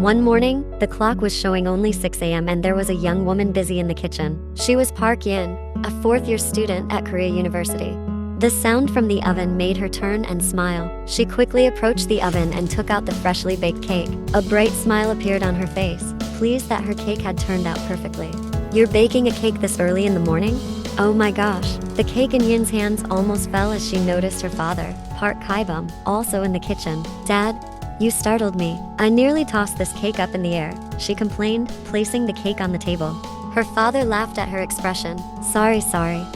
One morning, the clock was showing only 6 a.m. and there was a young woman busy in the kitchen. She was Park Yin, a fourth-year student at Korea University. The sound from the oven made her turn and smile. She quickly approached the oven and took out the freshly baked cake. A bright smile appeared on her face, pleased that her cake had turned out perfectly. "You're baking a cake this early in the morning? Oh my gosh." The cake in Yin's hands almost fell as she noticed her father, Park Kaibum, also in the kitchen. "Dad, you startled me. I nearly tossed this cake up in the air," she complained, placing the cake on the table. Her father laughed at her expression. Sorry.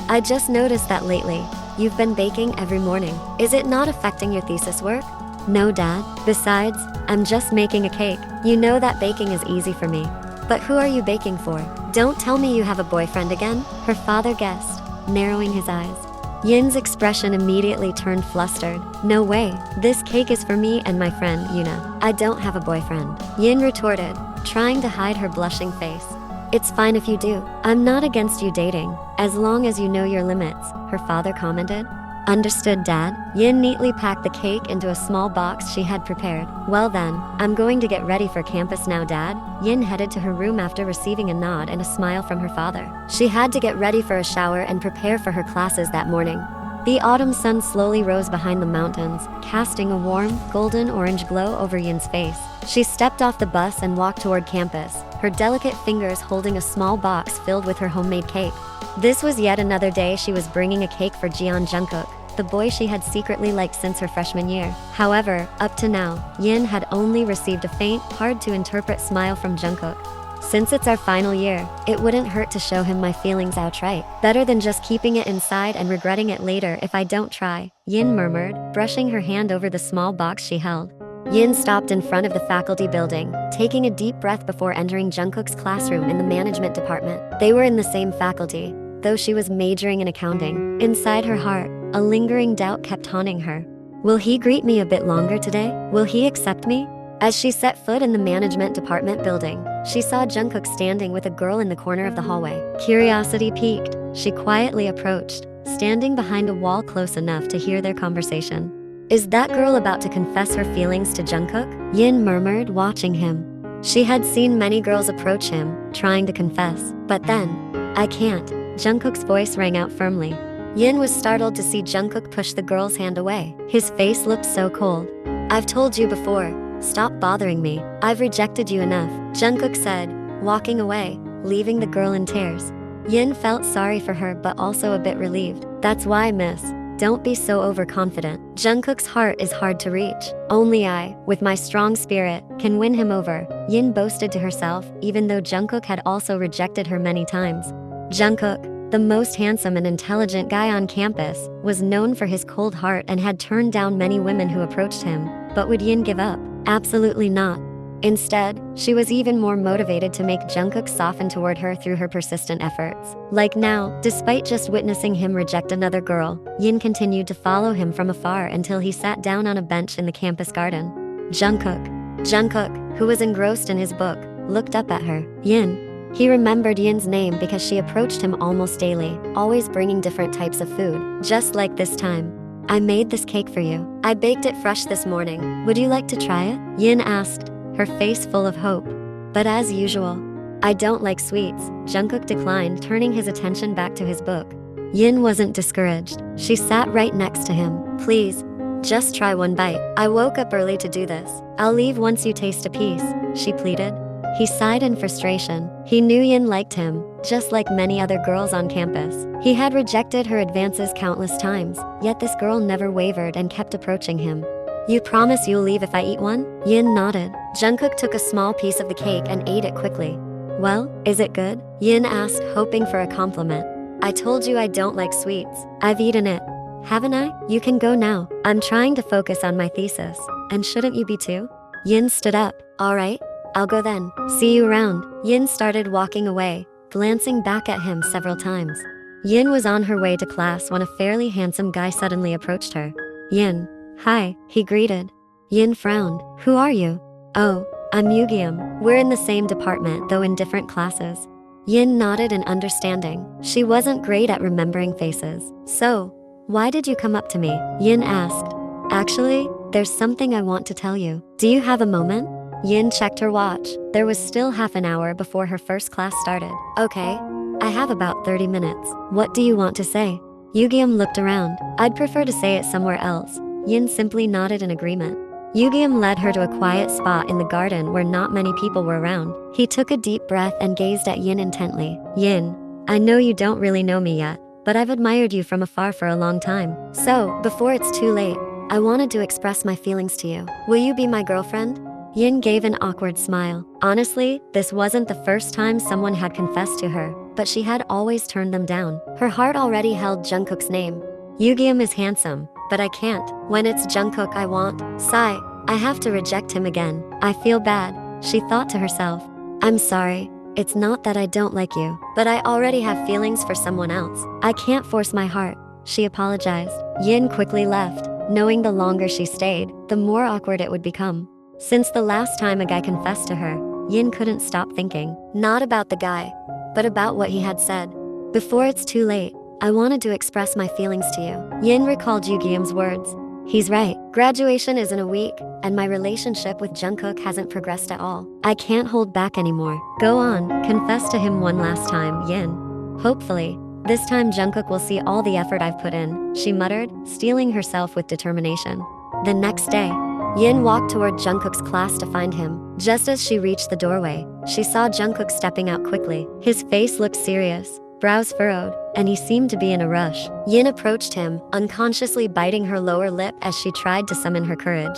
I just noticed that lately, you've been baking every morning. Is it not affecting your thesis work?" "No, Dad. Besides, I'm just making a cake. You know that baking is easy for me." "But who are you baking for? Don't tell me you have a boyfriend again," her father guessed, narrowing his eyes. Yin's expression immediately turned flustered. "No way. This cake is for me and my friend, Yuna. I don't have a boyfriend," Yin retorted, trying to hide her blushing face. "It's fine if you do. I'm not against you dating, as long as you know your limits," her father commented. "Understood, Dad." Yin neatly packed the cake into a small box she had prepared. "Well then, I'm going to get ready for campus now, Dad." Yin headed to her room after receiving a nod and a smile from her father. She had to get ready for a shower and prepare for her classes that morning. The autumn sun slowly rose behind the mountains, casting a warm, golden-orange glow over Yin's face. She stepped off the bus and walked toward campus, her delicate fingers holding a small box filled with her homemade cake. This was yet another day she was bringing a cake for Jungkook, the boy she had secretly liked since her freshman year. However, up to now, Yin had only received a faint, hard-to-interpret smile from Jungkook. "Since it's our final year, it wouldn't hurt to show him my feelings outright. Better than just keeping it inside and regretting it later if I don't try," Yin murmured, brushing her hand over the small box she held. Yin stopped in front of the faculty building, taking a deep breath before entering Jungkook's classroom in the management department. They were in the same faculty, though she was majoring in accounting. Inside her heart, a lingering doubt kept haunting her. Will he greet me a bit longer today? Will he accept me? As she set foot in the management department building, she saw Jungkook standing with a girl in the corner of the hallway. Curiosity piqued, she quietly approached, standing behind a wall close enough to hear their conversation. "Is that girl about to confess her feelings to Jungkook?" Yin murmured, watching him. She had seen many girls approach him, trying to confess. But then, "I can't." Jungkook's voice rang out firmly. Yin was startled to see Jungkook push the girl's hand away. His face looked so cold. "I've told you before. Stop bothering me. I've rejected you enough," Jungkook said, walking away, leaving the girl in tears. Yin felt sorry for her but also a bit relieved. "That's why, miss. Don't be so overconfident. Jungkook's heart is hard to reach. Only I, with my strong spirit, can win him over," Yin boasted to herself, even though Jungkook had also rejected her many times. Jungkook, the most handsome and intelligent guy on campus, was known for his cold heart and had turned down many women who approached him. But would Yin give up? Absolutely not. Instead, she was even more motivated to make Jungkook soften toward her through her persistent efforts. Like now, despite just witnessing him reject another girl, Yin continued to follow him from afar until he sat down on a bench in the campus garden. Jungkook, who was engrossed in his book, looked up at her. "Yin." He remembered Yin's name because she approached him almost daily, always bringing different types of food, just like this time. "I made this cake for you. I baked it fresh this morning. Would you like to try it?" Yin asked, her face full of hope. But as usual, "I don't like sweets," Jungkook declined, turning his attention back to his book. Yin wasn't discouraged. She sat right next to him. "Please, just try one bite. I woke up early to do this. I'll leave once you taste a piece," she pleaded. He sighed in frustration. He knew Yin liked him, just like many other girls on campus. He had rejected her advances countless times, yet this girl never wavered and kept approaching him. "You promise you'll leave if I eat one?" Yin nodded. Jungkook took a small piece of the cake and ate it quickly. "Well, is it good?" Yin asked, hoping for a compliment. "I told you I don't like sweets. I've eaten it. Haven't I? You can go now. I'm trying to focus on my thesis. And shouldn't you be too?" Yin stood up. "All right. I'll go then. See you around." Yin started walking away, glancing back at him several times. Yin was on her way to class when a fairly handsome guy suddenly approached her. "Yin." "Hi," he greeted. Yin frowned. "Who are you?" "Oh, I'm Yugium. We're in the same department, though in different classes." Yin nodded in understanding. She wasn't great at remembering faces. "So, why did you come up to me?" Yin asked. "Actually, there's something I want to tell you. Do you have a moment?" Yin checked her watch. There was still half an hour before her first class started. Okay, I have about 30 minutes. What do you want to say? Yugyeom looked around. I'd prefer to say it somewhere else. Yin simply nodded in agreement. Yugyeom led her to a quiet spot in the garden where not many people were around. He took a deep breath and gazed at Yin intently. Yin, I know you don't really know me yet, but I've admired you from afar for a long time. So, before it's too late, I wanted to express my feelings to you. Will you be my girlfriend? Yin gave an awkward smile. Honestly, this wasn't the first time someone had confessed to her, but she had always turned them down. Her heart already held Jungkook's name. Yugyeom is handsome, but I can't. When it's Jungkook I want. Sigh, I have to reject him again. I feel bad, she thought to herself. I'm sorry. It's not that I don't like you, but I already have feelings for someone else. I can't force my heart, she apologized. Yin quickly left, knowing the longer she stayed, the more awkward it would become. Since the last time a guy confessed to her, Yin couldn't stop thinking, not about the guy, but about what he had said. Before it's too late, I wanted to express my feelings to you. Yin recalled Yugyeom's words. He's right. Graduation is in a week, and my relationship with Jungkook hasn't progressed at all. I can't hold back anymore. Go on, confess to him one last time, Yin. Hopefully, this time Jungkook will see all the effort I've put in, she muttered, steeling herself with determination. The next day, Yin walked toward Jungkook's class to find him. Just as she reached the doorway, she saw Jungkook stepping out quickly. His face looked serious, brows furrowed, and he seemed to be in a rush. Yin approached him, unconsciously biting her lower lip as she tried to summon her courage.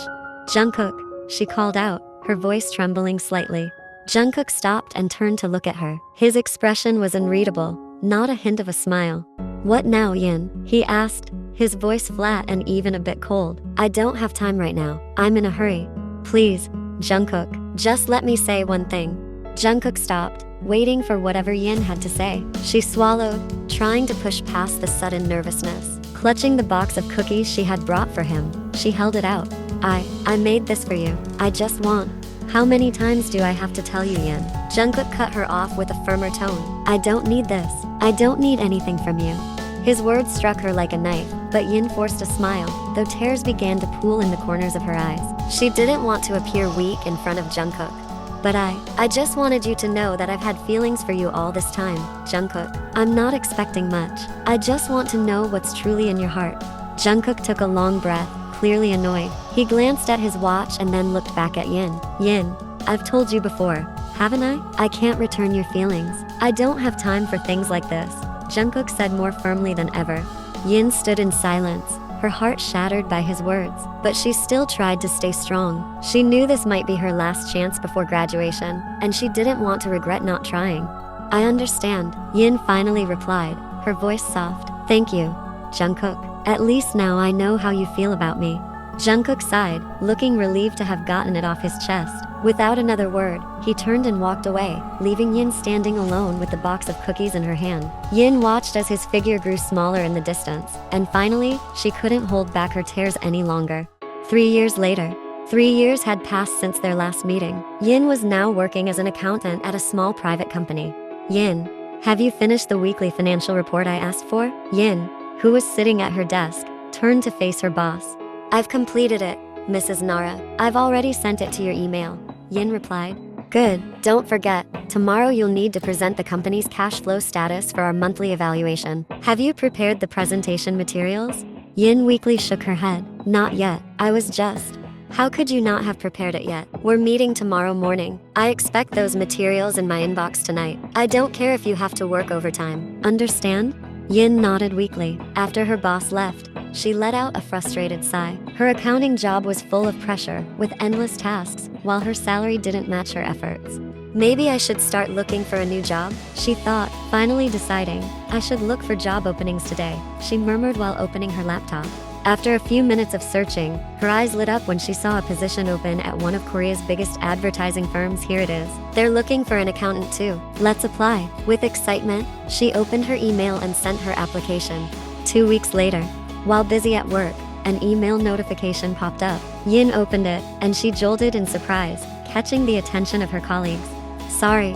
Jungkook, she called out, her voice trembling slightly. Jungkook stopped and turned to look at her. His expression was unreadable, not a hint of a smile. What now, Yin? He asked, his voice flat and even a bit cold. I don't have time right now. I'm in a hurry. Please, Jungkook, just let me say one thing. Jungkook stopped, waiting for whatever Yin had to say. She swallowed, trying to push past the sudden nervousness. Clutching the box of cookies she had brought for him, she held it out. I made this for you. I just want. How many times do I have to tell you, Yin? Jungkook cut her off with a firmer tone. I don't need this. I don't need anything from you. His words struck her like a knife, but Yin forced a smile, though tears began to pool in the corners of her eyes. She didn't want to appear weak in front of Jungkook. But I just wanted you to know that I've had feelings for you all this time, Jungkook. I'm not expecting much. I just want to know what's truly in your heart. Jungkook took a long breath, clearly annoyed. He glanced at his watch and then looked back at Yin. Yin, I've told you before, haven't I? I can't return your feelings. I don't have time for things like this, Jungkook said more firmly than ever. Yin stood in silence, her heart shattered by his words, but she still tried to stay strong. She knew this might be her last chance before graduation, and she didn't want to regret not trying. I understand, Yin finally replied, her voice soft. Thank you, Jungkook. At least now I know how you feel about me. Jungkook sighed, looking relieved to have gotten it off his chest. Without another word, he turned and walked away, leaving Yin standing alone with the box of cookies in her hand. Yin watched as his figure grew smaller in the distance, and finally, she couldn't hold back her tears any longer. 3 years later. 3 years had passed since their last meeting. Yin was now working as an accountant at a small private company. Yin, have you finished the weekly financial report I asked for? Yin, who was sitting at her desk, turned to face her boss. I've completed it, Mrs. Nara. I've already sent it to your email, Yin replied. Good, don't forget, tomorrow you'll need to present the company's cash flow status for our monthly evaluation. Have you prepared the presentation materials? Yin weakly shook her head. Not yet, I was just. How could you not have prepared it yet? We're meeting tomorrow morning. I expect those materials in my inbox tonight. I don't care if you have to work overtime. Understand? Yin nodded weakly. After her boss left, she let out a frustrated sigh. Her accounting job was full of pressure, with endless tasks, while her salary didn't match her efforts. Maybe I should start looking for a new job, she thought, finally deciding, I should look for job openings today, she murmured while opening her laptop. After a few minutes of searching, her eyes lit up when she saw a position open at one of Korea's biggest advertising firms. Here it is. They're looking for an accountant too. Let's apply. With excitement, she opened her email and sent her application. 2 weeks later, while busy at work, an email notification popped up. Yin opened it, and she jolted in surprise, catching the attention of her colleagues. Sorry,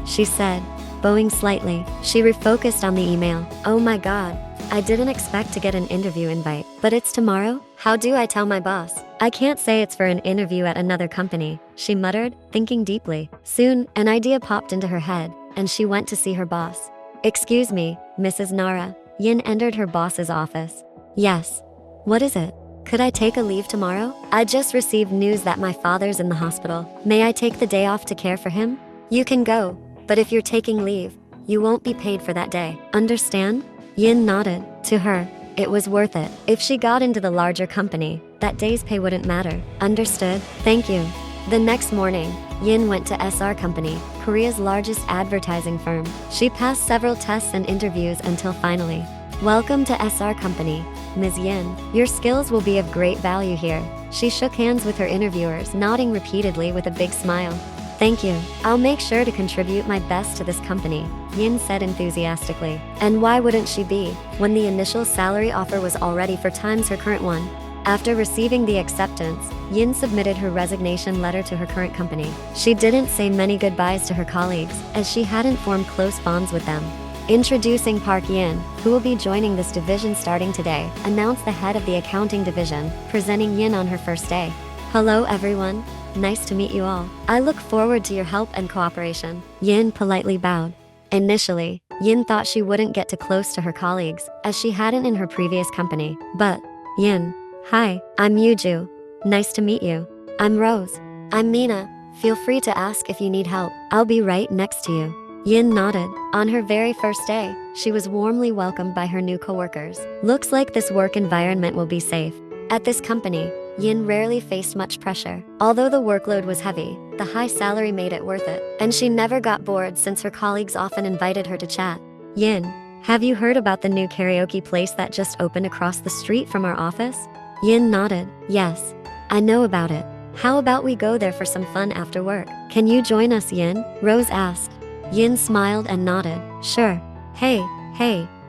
she said, bowing slightly. She refocused on the email. Oh my god, I didn't expect to get an interview invite. But it's tomorrow? How do I tell my boss? I can't say it's for an interview at another company, she muttered, thinking deeply. Soon, an idea popped into her head, and she went to see her boss. Excuse me, Mrs. Nara. Yin entered her boss's office. Yes. What is it? Could I take a leave tomorrow? I just received news that my father's in the hospital. May I take the day off to care for him? You can go, but if you're taking leave, you won't be paid for that day. Understand? Yin nodded. To her, it was worth it. If she got into the larger company, that day's pay wouldn't matter. Understood? Thank you. The next morning, Yin went to SR Company, Korea's largest advertising firm. She passed several tests and interviews until finally. Welcome to SR Company, Ms. Yin. Your skills will be of great value here. She shook hands with her interviewers, nodding repeatedly with a big smile. Thank you. I'll make sure to contribute my best to this company, Yin said enthusiastically. And why wouldn't she be, when the initial salary offer was already 4 times her current one? After receiving the acceptance, Yin submitted her resignation letter to her current company. She didn't say many goodbyes to her colleagues, as she hadn't formed close bonds with them. Introducing Park Yin, who will be joining this division starting today, announced the head of the accounting division, presenting Yin on her first day. Hello everyone. Nice to meet you all. I look forward to your help and cooperation. Yin politely bowed. Initially, Yin thought she wouldn't get too close to her colleagues, as she hadn't in her previous company. But, Yin. Hi, I'm Yuju. Nice to meet you. I'm Rose. I'm Mina. Feel free to ask if you need help. I'll be right next to you. Yin nodded. On her very first day, she was warmly welcomed by her new coworkers. Looks like this work environment will be safe. At this company, Yin rarely faced much pressure. Although the workload was heavy, the high salary made it worth it. And she never got bored since her colleagues often invited her to chat. Yin, have you heard about the new karaoke place that just opened across the street from our office? Yin nodded. Yes, I know about it. How about we go there for some fun after work? Can you join us, Yin? Rose asked. Yin smiled and nodded. Sure. Hey,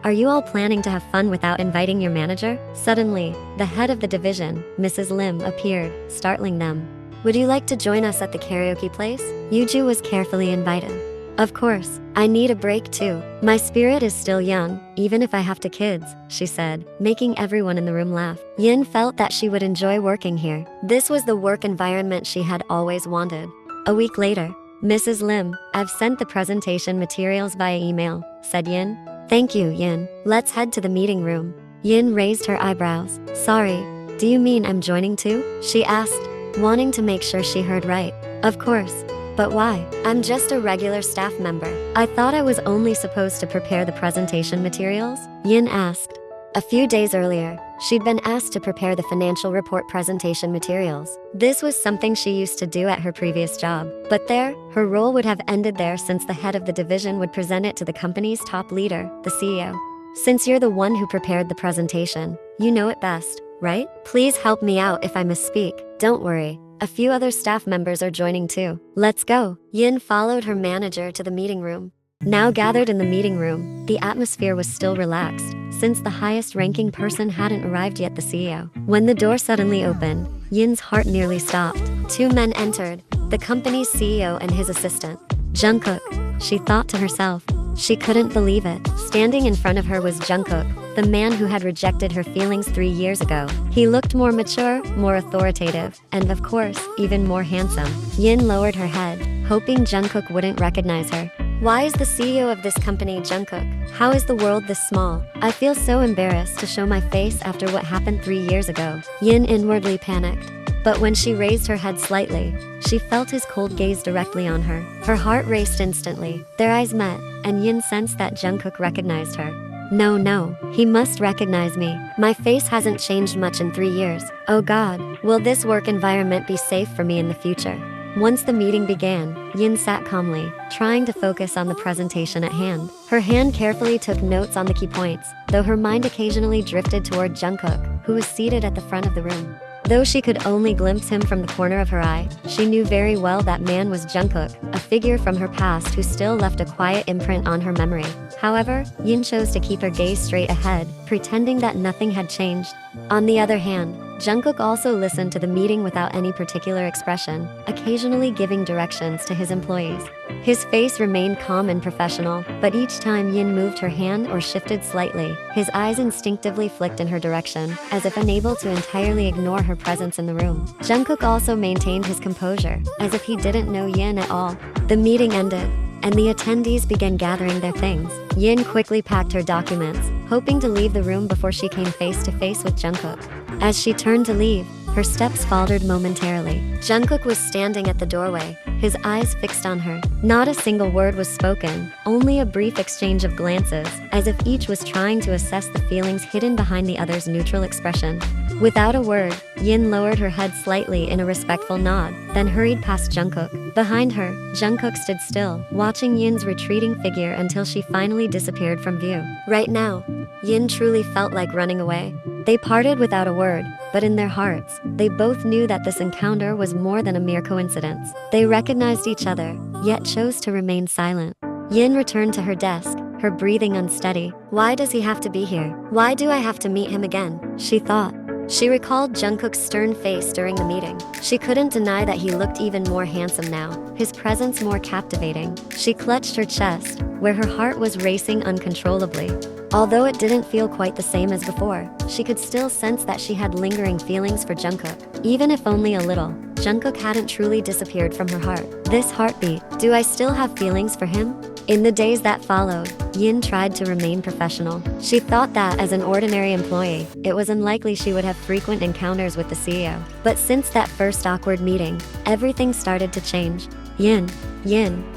are you all planning to have fun without inviting your manager? Suddenly, the head of the division, Mrs. Lim, appeared, startling them. Would you like to join us at the karaoke place? Yuju was carefully invited. Of course, I need a break too. My spirit is still young, even if I have to kids, she said, making everyone in the room laugh. Yin felt that she would enjoy working here. This was the work environment she had always wanted. A week later, Mrs. Lim, I've sent the presentation materials via email, said Yin. Thank you, Yin. Let's head to the meeting room. Yin raised her eyebrows. Sorry, do you mean I'm joining too? She asked, wanting to make sure she heard right. Of course. But why? I'm just a regular staff member. I thought I was only supposed to prepare the presentation materials? Yin asked. A few days earlier, she'd been asked to prepare the financial report presentation materials. This was something she used to do at her previous job. But there, her role would have ended there since the head of the division would present it to the company's top leader, the CEO. Since you're the one who prepared the presentation, you know it best, right? Please help me out if I misspeak. Don't worry. A few other staff members are joining too. Let's go. Yin followed her manager to the meeting room. Now gathered in the meeting room, the atmosphere was still relaxed, since the highest-ranking person hadn't arrived yet, the CEO. When the door suddenly opened, Yin's heart nearly stopped. 2 men entered, the company's CEO and his assistant. Jungkook, she thought to herself. She couldn't believe it. Standing in front of her was Jungkook, the man who had rejected her feelings 3 years ago. He looked more mature, more authoritative, and of course, even more handsome. Yin lowered her head, hoping Jungkook wouldn't recognize her. Why is the CEO of this company Jungkook? How is the world this small? I feel so embarrassed to show my face after what happened 3 years ago. Yin inwardly panicked. But when she raised her head slightly, she felt his cold gaze directly on her. Her heart raced instantly. Their eyes met, and Yin sensed that Jungkook recognized her. No, he must recognize me. My face hasn't changed much in 3 years. Oh God, will this work environment be safe for me in the future? Once the meeting began, Yin sat calmly, trying to focus on the presentation at hand. Her hand carefully took notes on the key points, though her mind occasionally drifted toward Jungkook, who was seated at the front of the room. Though she could only glimpse him from the corner of her eye, she knew very well that man was Jungkook, a figure from her past who still left a quiet imprint on her memory. However, Yin chose to keep her gaze straight ahead, pretending that nothing had changed. On the other hand, Jungkook also listened to the meeting without any particular expression, occasionally giving directions to his employees. His face remained calm and professional, but each time Yin moved her hand or shifted slightly, his eyes instinctively flicked in her direction, as if unable to entirely ignore her presence in the room. Jungkook also maintained his composure, as if he didn't know Yin at all. The meeting ended, and the attendees began gathering their things. Yin quickly packed her documents, hoping to leave the room before she came face to face with Jungkook. As she turned to leave, her steps faltered momentarily. Jungkook was standing at the doorway, his eyes fixed on her. Not a single word was spoken, only a brief exchange of glances, as if each was trying to assess the feelings hidden behind the other's neutral expression. Without a word, Yin lowered her head slightly in a respectful nod, then hurried past Jungkook. Behind her, Jungkook stood still, watching Yin's retreating figure until she finally disappeared from view. Right now, Yin truly felt like running away. They parted without a word, but in their hearts, they both knew that this encounter was more than a mere coincidence. They recognized each other, yet chose to remain silent. Yin returned to her desk, her breathing unsteady. Why does he have to be here? Why do I have to meet him again? She thought. She recalled Jungkook's stern face during the meeting. She couldn't deny that he looked even more handsome now, his presence more captivating. She clutched her chest, where her heart was racing uncontrollably. Although it didn't feel quite the same as before, she could still sense that she had lingering feelings for Jungkook. Even if only a little, Jungkook hadn't truly disappeared from her heart. This heartbeat, do I still have feelings for him? In the days that followed, Yin tried to remain professional. She thought that as an ordinary employee, it was unlikely she would have frequent encounters with the CEO. But since that first awkward meeting, everything started to change. Yin,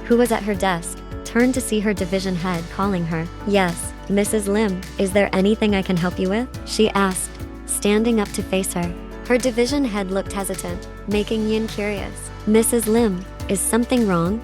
who was at her desk, turned to see her division head calling her. Yes, Mrs. Lim, is there anything I can help you with? She asked, standing up to face her. Her division head looked hesitant, making Yin curious. Mrs. Lim, is something wrong?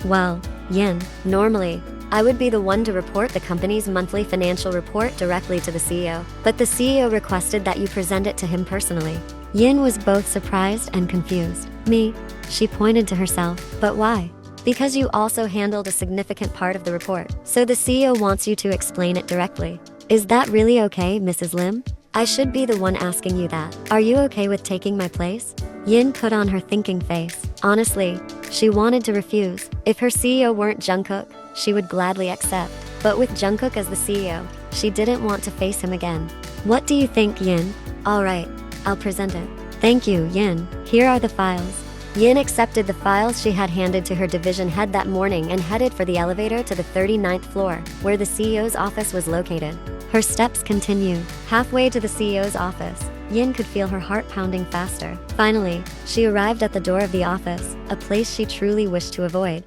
Well, Yin, normally, I would be the one to report the company's monthly financial report directly to the CEO, but the CEO requested that you present it to him personally. Yin was both surprised and confused. Me? She pointed to herself. But why? Because you also handled a significant part of the report, so the CEO wants you to explain it directly. Is that really okay, Mrs. Lim? I should be the one asking you that. Are you okay with taking my place? Yin put on her thinking face. Honestly, she wanted to refuse. If her CEO weren't Jungkook, she would gladly accept. But with Jungkook as the CEO, she didn't want to face him again. What do you think, Yin? All right, I'll present it. Thank you, Yin. Here are the files. Yin accepted the files she had handed to her division head that morning and headed for the elevator to the 39th floor, where the CEO's office was located. Her steps continued. Halfway to the CEO's office, Yin could feel her heart pounding faster. Finally, she arrived at the door of the office, a place she truly wished to avoid.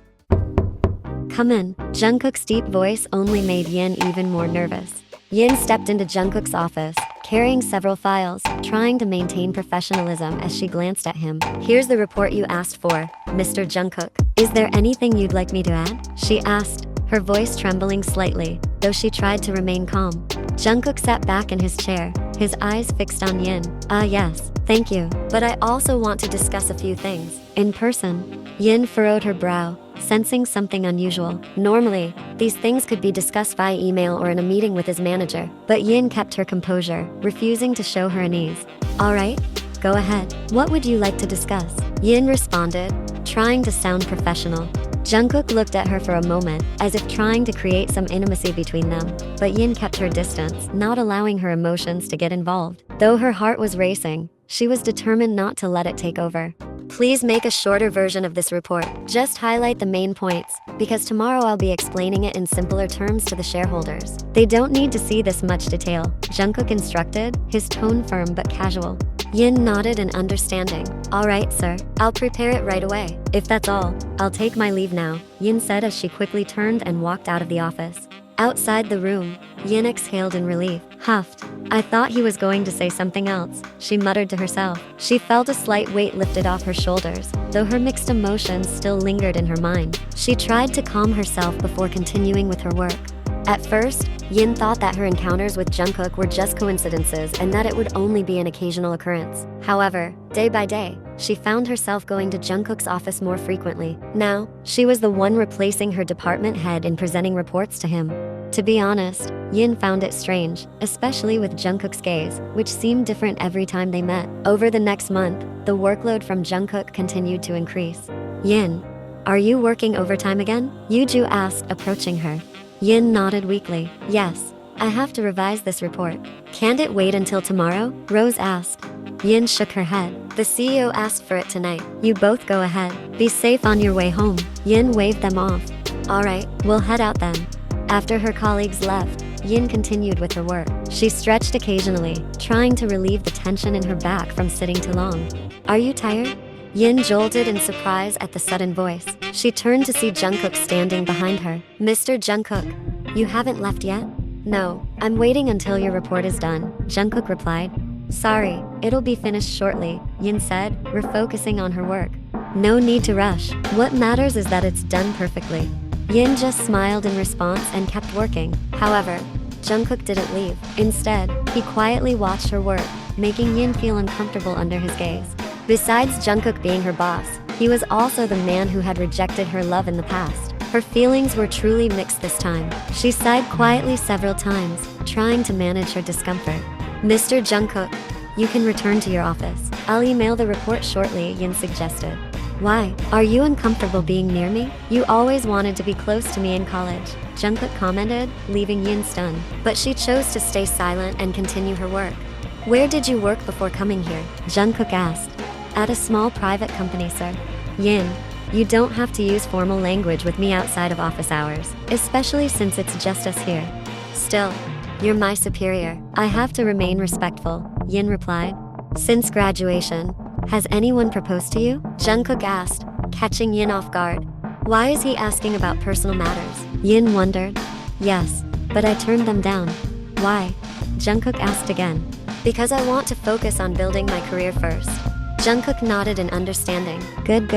Come in. Jungkook's deep voice only made Yin even more nervous. Yin stepped into Jungkook's office, carrying several files, trying to maintain professionalism as she glanced at him. Here's the report you asked for, Mr. Jungkook. Is there anything you'd like me to add? She asked, her voice trembling slightly, though she tried to remain calm. Jungkook sat back in his chair, his eyes fixed on Yin. Yes, thank you. But I also want to discuss a few things. In person. Yin furrowed her brow, sensing something unusual. Normally, these things could be discussed via email or in a meeting with his manager, but Yin kept her composure, refusing to show her unease. All right, go ahead. What would you like to discuss? Yin responded, trying to sound professional. Jungkook looked at her for a moment, as if trying to create some intimacy between them, but Yin kept her distance, not allowing her emotions to get involved. Though her heart was racing, she was determined not to let it take over. Please make a shorter version of this report. Just highlight the main points, because tomorrow I'll be explaining it in simpler terms to the shareholders. They don't need to see this much detail, Jungkook instructed, his tone firm but casual. Yin nodded in understanding. All right, sir. I'll prepare it right away. If that's all, I'll take my leave now, Yin said as she quickly turned and walked out of the office. Outside the room, Yin exhaled in relief, huffed. I thought he was going to say something else, she muttered to herself. She felt a slight weight lifted off her shoulders, though her mixed emotions still lingered in her mind. She tried to calm herself before continuing with her work. At first, Yin thought that her encounters with Jungkook were just coincidences and that it would only be an occasional occurrence. However, day by day, she found herself going to Jungkook's office more frequently. Now, she was the one replacing her department head in presenting reports to him. To be honest, Yin found it strange, especially with Jungkook's gaze, which seemed different every time they met. Over the next month, the workload from Jungkook continued to increase. Yin, are you working overtime again? Yuju asked, approaching her. Yin nodded weakly. Yes, I have to revise this report. Can't it wait until tomorrow? Rose asked. Yin shook her head. The CEO asked for it tonight. You both go ahead. Be safe on your way home. Yin waved them off. Alright, we'll head out then. After her colleagues left, Yin continued with her work. She stretched occasionally, trying to relieve the tension in her back from sitting too long. Are you tired? Yin jolted in surprise at the sudden voice. She turned to see Jungkook standing behind her. Mr. Jungkook, you haven't left yet? No, I'm waiting until your report is done, Jungkook replied. Sorry, it'll be finished shortly, Yin said, refocusing on her work. No need to rush. What matters is that it's done perfectly. Yin just smiled in response and kept working. However, Jungkook didn't leave. Instead, he quietly watched her work, making Yin feel uncomfortable under his gaze. Besides Jungkook being her boss, he was also the man who had rejected her love in the past. Her feelings were truly mixed this time. She sighed quietly several times, trying to manage her discomfort. Mr. Jungkook, you can return to your office. I'll email the report shortly, Yin suggested. Why? Are you uncomfortable being near me? You always wanted to be close to me in college, Jungkook commented, leaving Yin stunned. But she chose to stay silent and continue her work. Where did you work before coming here? Jungkook asked. At a small private company, sir. Yin, you don't have to use formal language with me outside of office hours, especially since it's just us here. Still, you're my superior. I have to remain respectful, Yin replied. Since graduation, has anyone proposed to you? Jungkook asked, catching Yin off guard. Why is he asking about personal matters? Yin wondered. Yes, but I turned them down. Why? Jungkook asked again. Because I want to focus on building my career first. Jungkook nodded in understanding. Good.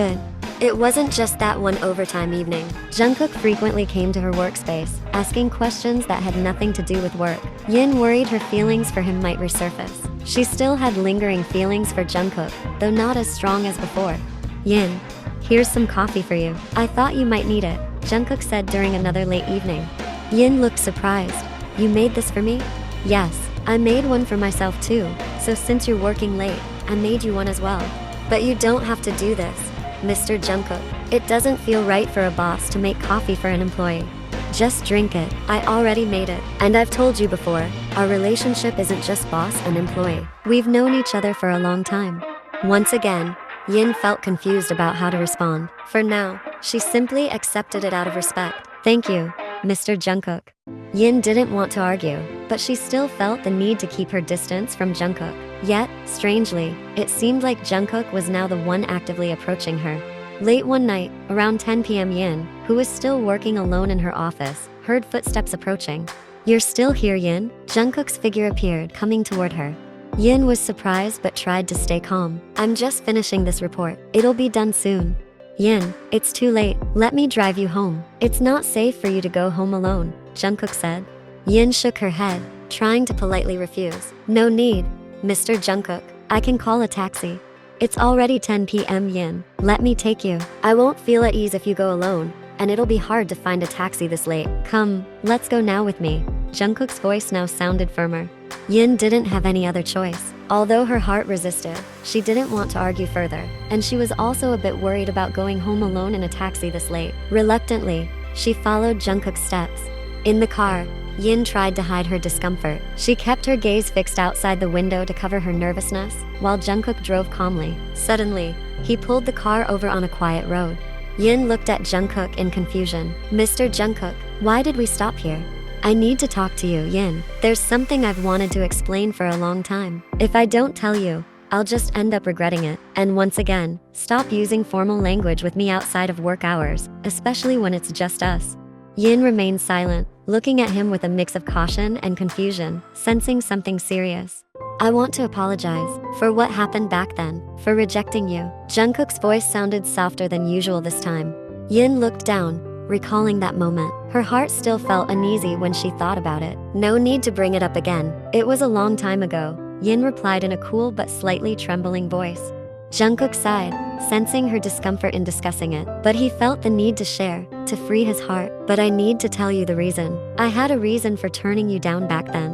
It wasn't just that one overtime evening. Jungkook frequently came to her workspace, asking questions that had nothing to do with work. Yin worried her feelings for him might resurface. She still had lingering feelings for Jungkook, though not as strong as before. Yin, here's some coffee for you. I thought you might need it, Jungkook said during another late evening. Yin looked surprised. You made this for me? Yes, I made one for myself too, so since you're working late, I made you one as well. But you don't have to do this, Mr. Jungkook. It doesn't feel right for a boss to make coffee for an employee. Just drink it. I already made it. And I've told you before, our relationship isn't just boss and employee. We've known each other for a long time. Once again, Yin felt confused about how to respond. For now, she simply accepted it out of respect. Thank you, Mr. Jungkook. Yin didn't want to argue, but she still felt the need to keep her distance from Jungkook. Yet, strangely, it seemed like Jungkook was now the one actively approaching her. Late one night, around 10 p.m. Yin, who was still working alone in her office, heard footsteps approaching. You're still here, Yin? Jungkook's figure appeared, coming toward her. Yin was surprised but tried to stay calm. I'm just finishing this report. It'll be done soon. Yin, it's too late. Let me drive you home. It's not safe for you to go home alone, Jungkook said. Yin shook her head, trying to politely refuse. No need, Mr. Jungkook. I can call a taxi. It's already 10 p.m. Yin. Let me take you. I won't feel at ease if you go alone, and it'll be hard to find a taxi this late. Come, let's go now with me. Jungkook's voice now sounded firmer. Yin didn't have any other choice. Although her heart resisted, she didn't want to argue further, and she was also a bit worried about going home alone in a taxi this late. Reluctantly, she followed Jungkook's steps. In the car, Yin tried to hide her discomfort. She kept her gaze fixed outside the window to cover her nervousness, while Jungkook drove calmly. Suddenly, he pulled the car over on a quiet road. Yin looked at Jungkook in confusion. Mr. Jungkook, why did we stop here? I need to talk to you, Yin. There's something I've wanted to explain for a long time. If I don't tell you, I'll just end up regretting it. And once again, stop using formal language with me outside of work hours, especially when it's just us. Yin remained silent, looking at him with a mix of caution and confusion, sensing something serious. I want to apologize for what happened back then, for rejecting you. Jungkook's voice sounded softer than usual this time. Yin looked down, recalling that moment. Her heart still felt uneasy when she thought about it. No need to bring it up again. It was a long time ago, Yin replied in a cool but slightly trembling voice. Jungkook sighed, sensing her discomfort in discussing it, but he felt the need to share, to free his heart. But I need to tell you the reason. I had a reason for turning you down back then.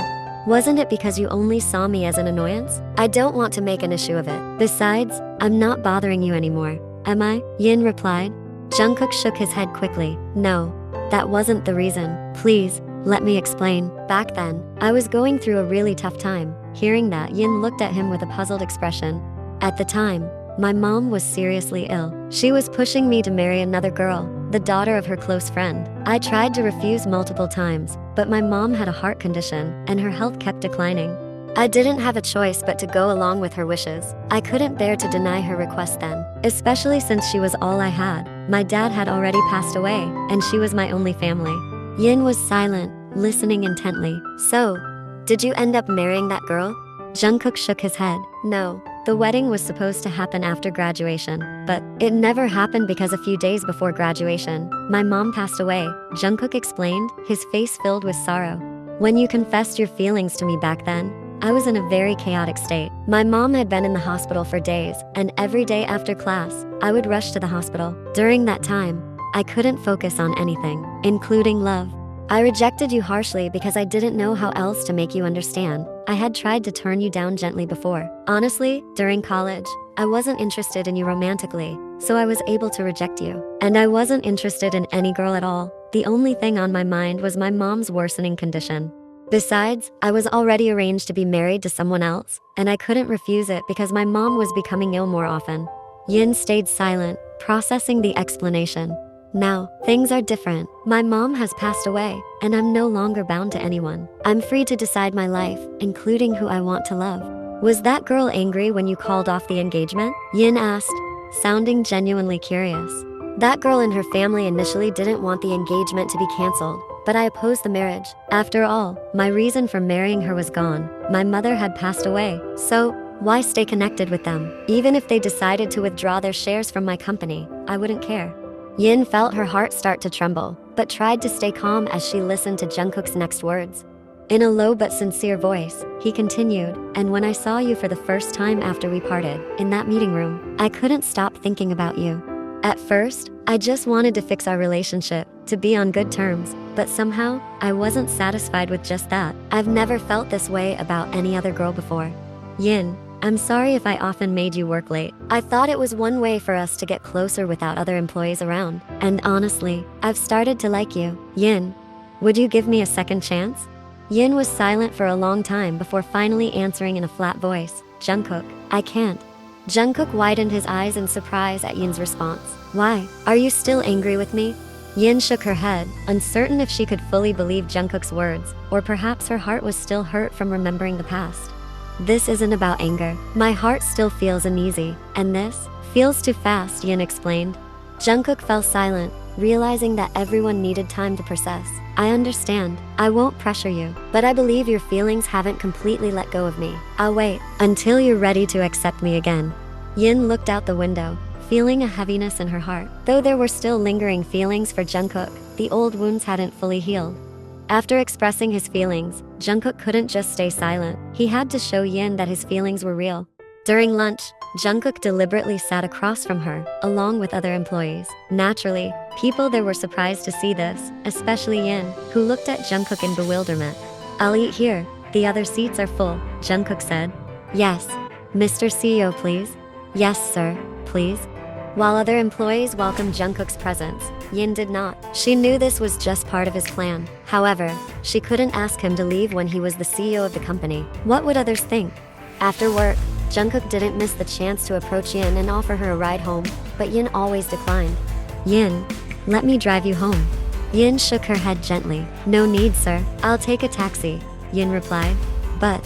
Wasn't it because you only saw me as an annoyance? I don't want to make an issue of it. Besides, I'm not bothering you anymore, am I? Yin replied. Jungkook shook his head quickly. No, that wasn't the reason. Please, let me explain. Back then, I was going through a really tough time. Hearing that, Yin looked at him with a puzzled expression. At the time, my mom was seriously ill. She was pushing me to marry another girl, the daughter of her close friend. I tried to refuse multiple times, but my mom had a heart condition, and her health kept declining. I didn't have a choice but to go along with her wishes. I couldn't bear to deny her request then, especially since she was all I had. My dad had already passed away, and she was my only family. Yin was silent, listening intently. So, did you end up marrying that girl? Jungkook shook his head. No. The wedding was supposed to happen after graduation, but it never happened because a few days before graduation, my mom passed away, Jungkook explained, his face filled with sorrow. When you confessed your feelings to me back then, I was in a very chaotic state. My mom had been in the hospital for days, and every day after class, I would rush to the hospital. During that time, I couldn't focus on anything, including love. I rejected you harshly because I didn't know how else to make you understand. I had tried to turn you down gently before. Honestly, during college, I wasn't interested in you romantically, so I was able to reject you. And I wasn't interested in any girl at all. The only thing on my mind was my mom's worsening condition. Besides, I was already arranged to be married to someone else, and I couldn't refuse it because my mom was becoming ill more often. Yin stayed silent, processing the explanation. Now, things are different. My mom has passed away, and I'm no longer bound to anyone. I'm free to decide my life, including who I want to love. Was that girl angry when you called off the engagement? Yin asked, sounding genuinely curious. That girl and her family initially didn't want the engagement to be canceled, but I opposed the marriage. After all, my reason for marrying her was gone. My mother had passed away, so why stay connected with them? Even if they decided to withdraw their shares from my company, I wouldn't care. Yin felt her heart start to tremble, but tried to stay calm as she listened to Jungkook's next words. In a low but sincere voice, he continued, and when I saw you for the first time after we parted, in that meeting room, I couldn't stop thinking about you. At first, I just wanted to fix our relationship, to be on good terms, but somehow, I wasn't satisfied with just that. I've never felt this way about any other girl before. Yin, I'm sorry if I often made you work late. I thought it was one way for us to get closer without other employees around. And honestly, I've started to like you. Yin, would you give me a second chance? Yin was silent for a long time before finally answering in a flat voice. Jungkook, I can't. Jungkook widened his eyes in surprise at Yin's response. Why? Are you still angry with me? Yin shook her head, uncertain if she could fully believe Jungkook's words, or perhaps her heart was still hurt from remembering the past. This isn't about anger. My heart still feels uneasy, and this feels too fast, Yin explained. Jungkook fell silent, realizing that everyone needed time to process. I understand. I won't pressure you, but I believe your feelings haven't completely let go of me. I'll wait until you're ready to accept me again. Yin looked out the window, feeling a heaviness in her heart. Though there were still lingering feelings for Jungkook, the old wounds hadn't fully healed. After expressing his feelings, Jungkook couldn't just stay silent. He had to show Yin that his feelings were real. During lunch, Jungkook deliberately sat across from her, along with other employees. Naturally, people there were surprised to see this, especially Yin, who looked at Jungkook in bewilderment. I'll eat here. The other seats are full, Jungkook said. Yes. Mr. CEO, please. Yes, sir, please. While other employees welcomed Jungkook's presence, Yin did not. She knew this was just part of his plan. However, she couldn't ask him to leave when he was the CEO of the company. What would others think? After work, Jungkook didn't miss the chance to approach Yin and offer her a ride home, but Yin always declined. Yin, let me drive you home. Yin shook her head gently. No need, sir. I'll take a taxi, Yin replied. But,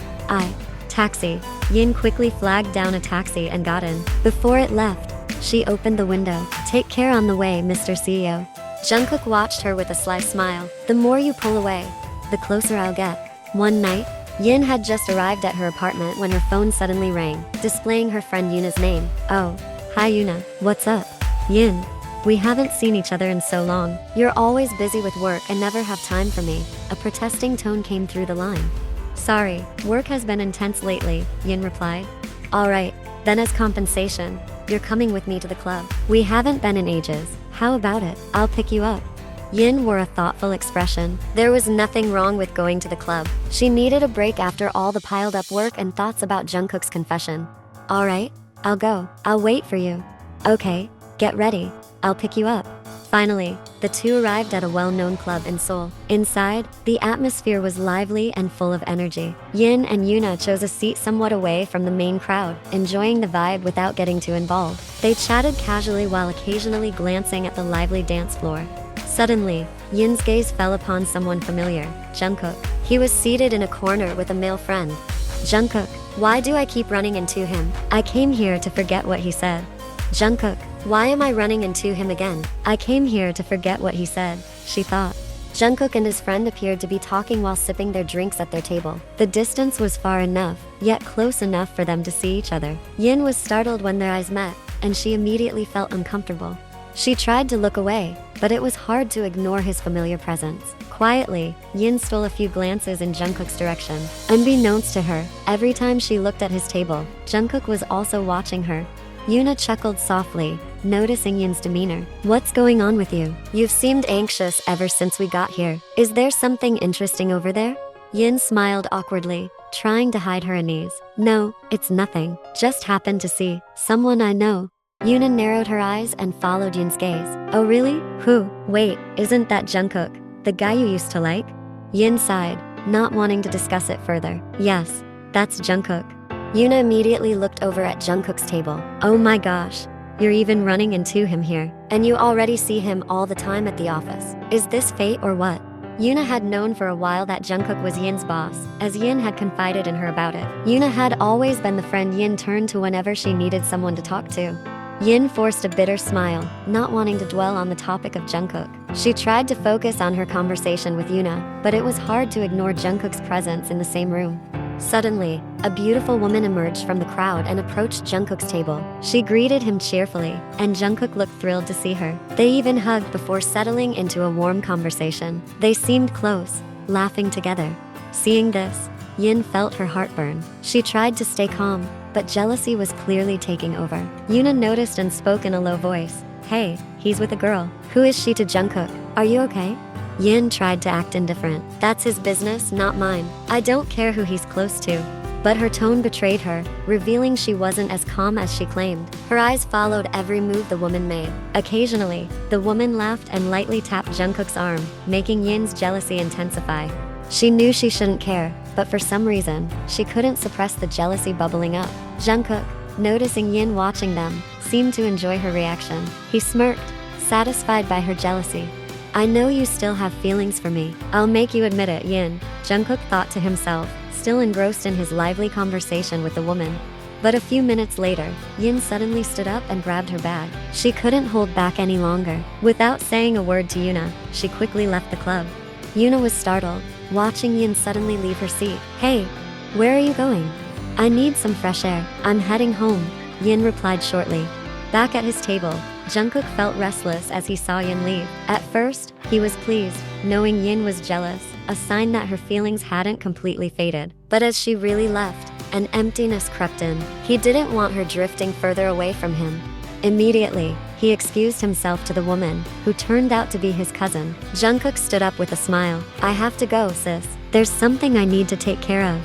taxi. Yin quickly flagged down a taxi and got in. Before it left, she opened the window. Take care on the way, Mr. CEO. Jungkook watched her with a sly smile. The more you pull away, the closer I'll get. One night, Yin had just arrived at her apartment when her phone suddenly rang, displaying her friend Yuna's name. Oh, hi Yuna, what's up? Yin, we haven't seen each other in so long. You're always busy with work and never have time for me. A protesting tone came through the line. Sorry, work has been intense lately, Yin replied. Alright, Then as compensation, you're coming with me to the club. We haven't been in ages. How about it? I'll pick you up. Yin wore a thoughtful expression. There was nothing wrong with going to the club. She needed a break after all the piled up work and thoughts about Jungkook's confession. Alright, I'll go. I'll wait for you. Okay, get ready. I'll pick you up. Finally, the two arrived at a well-known club in Seoul. Inside, the atmosphere was lively and full of energy. Yin and Yoona chose a seat somewhat away from the main crowd, enjoying the vibe without getting too involved. They chatted casually while occasionally glancing at the lively dance floor. Suddenly, Yin's gaze fell upon someone familiar, Jungkook. He was seated in a corner with a male friend. Jungkook, why do I keep running into him? I came here to forget what he said. Jungkook, why am I running into him again? I came here to forget what he said, she thought. Jungkook and his friend appeared to be talking while sipping their drinks at their table. The distance was far enough, yet close enough for them to see each other. Yin was startled when their eyes met, and she immediately felt uncomfortable. She tried to look away, but it was hard to ignore his familiar presence. Quietly, Yin stole a few glances in Jungkook's direction. Unbeknownst to her, every time she looked at his table, Jungkook was also watching her. Yoona chuckled softly, noticing Yin's demeanor. What's going on with you? You've seemed anxious ever since we got here. Is there something interesting over there? Yin smiled awkwardly, trying to hide her unease. No, it's nothing. Just happened to see someone I know. Yoona narrowed her eyes and followed Yin's gaze. Oh really? Who? Wait, isn't that Jungkook, the guy you used to like? Yin sighed, not wanting to discuss it further. Yes, that's Jungkook. Yoona immediately looked over at Jungkook's table. Oh my gosh, you're even running into him here. And you already see him all the time at the office. Is this fate or what? Yoona had known for a while that Jungkook was Yin's boss, as Yin had confided in her about it. Yoona had always been the friend Yin turned to whenever she needed someone to talk to. Yin forced a bitter smile, not wanting to dwell on the topic of Jungkook. She tried to focus on her conversation with Yoona, but it was hard to ignore Jungkook's presence in the same room. Suddenly, a beautiful woman emerged from the crowd and approached Jungkook's table. She greeted him cheerfully, and Jungkook looked thrilled to see her. They even hugged before settling into a warm conversation. They seemed close, laughing together. Seeing this, Yin felt her heart burn. She tried to stay calm, but jealousy was clearly taking over. Yoona noticed and spoke in a low voice. Hey, he's with a girl. Who is she to Jungkook? Are you okay? Yin tried to act indifferent. That's his business, not mine. I don't care who he's close to. But her tone betrayed her, revealing she wasn't as calm as she claimed. Her eyes followed every move the woman made. Occasionally, the woman laughed and lightly tapped Jungkook's arm, making Yin's jealousy intensify. She knew she shouldn't care, but for some reason, she couldn't suppress the jealousy bubbling up. Jungkook, noticing Yin watching them, seemed to enjoy her reaction. He smirked, satisfied by her jealousy. I know you still have feelings for me. I'll make you admit it, Yin, Jungkook thought to himself, still engrossed in his lively conversation with the woman. But a few minutes later, Yin suddenly stood up and grabbed her bag. She couldn't hold back any longer. Without saying a word to Yoona, she quickly left the club. Yoona was startled, watching Yin suddenly leave her seat. Hey, where are you going? I need some fresh air. I'm heading home, Yin replied shortly. Back at his table, Jungkook felt restless as he saw Yin leave. At first, he was pleased, knowing Yin was jealous, a sign that her feelings hadn't completely faded. But as she really left, an emptiness crept in. He didn't want her drifting further away from him. Immediately, he excused himself to the woman, who turned out to be his cousin. Jungkook stood up with a smile. I have to go, sis. There's something I need to take care of.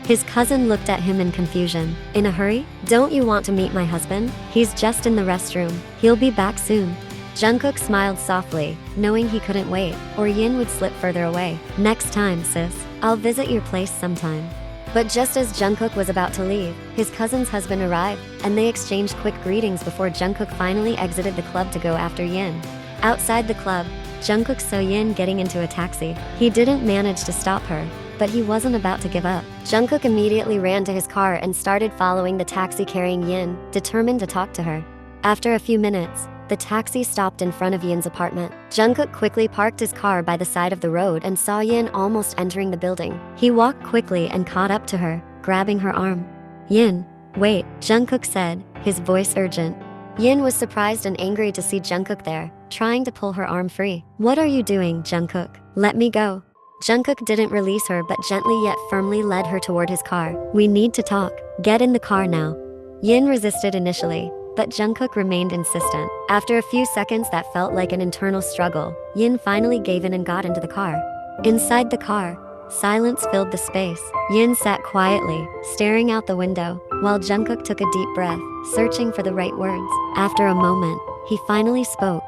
His cousin looked at him in confusion. In a hurry? Don't you want to meet my husband? He's just in the restroom. He'll be back soon. Jungkook smiled softly, knowing he couldn't wait, or Yin would slip further away. Next time, sis. I'll visit your place sometime. But just as Jungkook was about to leave, his cousin's husband arrived, and they exchanged quick greetings before Jungkook finally exited the club to go after Yin. Outside the club, Jungkook saw Yin getting into a taxi. He didn't manage to stop her, but he wasn't about to give up. Jungkook immediately ran to his car and started following the taxi carrying Yin, determined to talk to her. After a few minutes, the taxi stopped in front of Yin's apartment. Jungkook quickly parked his car by the side of the road and saw Yin almost entering the building. He walked quickly and caught up to her, grabbing her arm. Yin, wait, Jungkook said, his voice urgent. Yin was surprised and angry to see Jungkook there, trying to pull her arm free. What are you doing, Jungkook? Let me go. Jungkook didn't release her but gently yet firmly led her toward his car. We need to talk. Get in the car now. Yin resisted initially, but Jungkook remained insistent. After a few seconds that felt like an internal struggle, Yin finally gave in and got into the car. Inside the car, silence filled the space. Yin sat quietly, staring out the window, while Jungkook took a deep breath, searching for the right words. After a moment, he finally spoke.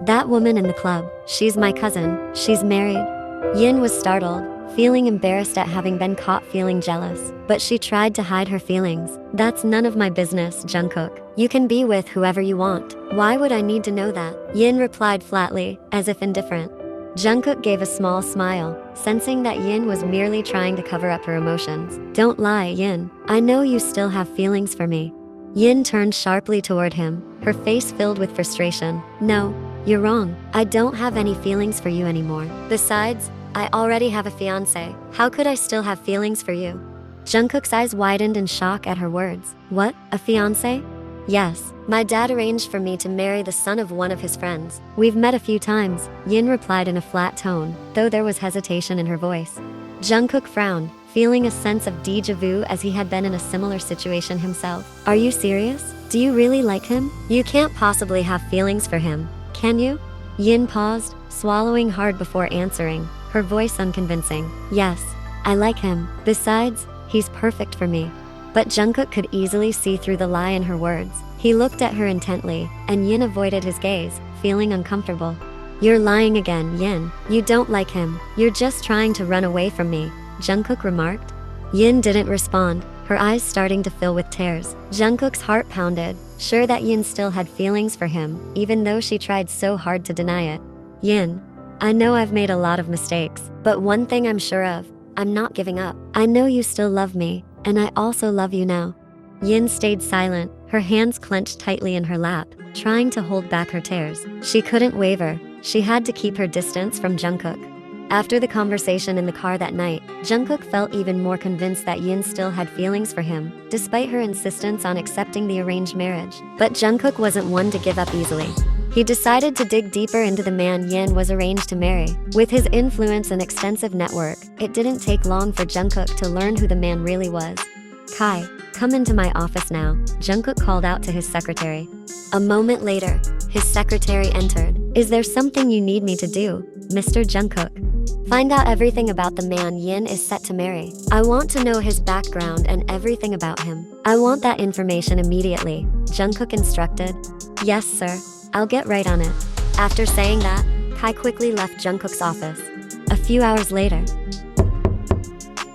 "That woman in the club, she's my cousin, she's married." Yin was startled, feeling embarrassed at having been caught feeling jealous, but she tried to hide her feelings. "That's none of my business, Jungkook. You can be with whoever you want. Why would I need to know that?" Yin replied flatly, as if indifferent. Jungkook gave a small smile, sensing that Yin was merely trying to cover up her emotions. "Don't lie, Yin. I know you still have feelings for me." Yin turned sharply toward him, her face filled with frustration. "No, you're wrong. I don't have any feelings for you anymore. Besides, I already have a fiance. How could I still have feelings for you?" Jungkook's eyes widened in shock at her words. "What? A fiance?" "Yes, my dad arranged for me to marry the son of one of his friends. We've met a few times," Yin replied in a flat tone, though there was hesitation in her voice. Jungkook frowned, feeling a sense of déjà vu as he had been in a similar situation himself. "Are you serious? Do you really like him? You can't possibly have feelings for him, can you?" Yin paused, swallowing hard before answering, her voice unconvincing. "Yes, I like him. Besides, he's perfect for me." But Jungkook could easily see through the lie in her words. He looked at her intently, and Yin avoided his gaze, feeling uncomfortable. "You're lying again, Yin. You don't like him. You're just trying to run away from me," Jungkook remarked. Yin didn't respond, her eyes starting to fill with tears. Jungkook's heart pounded, sure that Yin still had feelings for him, even though she tried so hard to deny it. "Yin, I know I've made a lot of mistakes, but one thing I'm sure of, I'm not giving up. I know you still love me, and I also love you now." Yin stayed silent, her hands clenched tightly in her lap, trying to hold back her tears. She couldn't waver. She had to keep her distance from Jungkook. After the conversation in the car that night, Jungkook felt even more convinced that Yin still had feelings for him, despite her insistence on accepting the arranged marriage. But Jungkook wasn't one to give up easily. He decided to dig deeper into the man Yin was arranged to marry. With his influence and extensive network, it didn't take long for Jungkook to learn who the man really was. "Kai, come into my office now," Jungkook called out to his secretary. A moment later, his secretary entered. "Is there something you need me to do, Mr. Jungkook?" "Find out everything about the man Yin is set to marry. I want to know his background and everything about him. I want that information immediately," Jungkook instructed. "Yes, sir. I'll get right on it." After saying that, Kai quickly left Jungkook's office. A few hours later,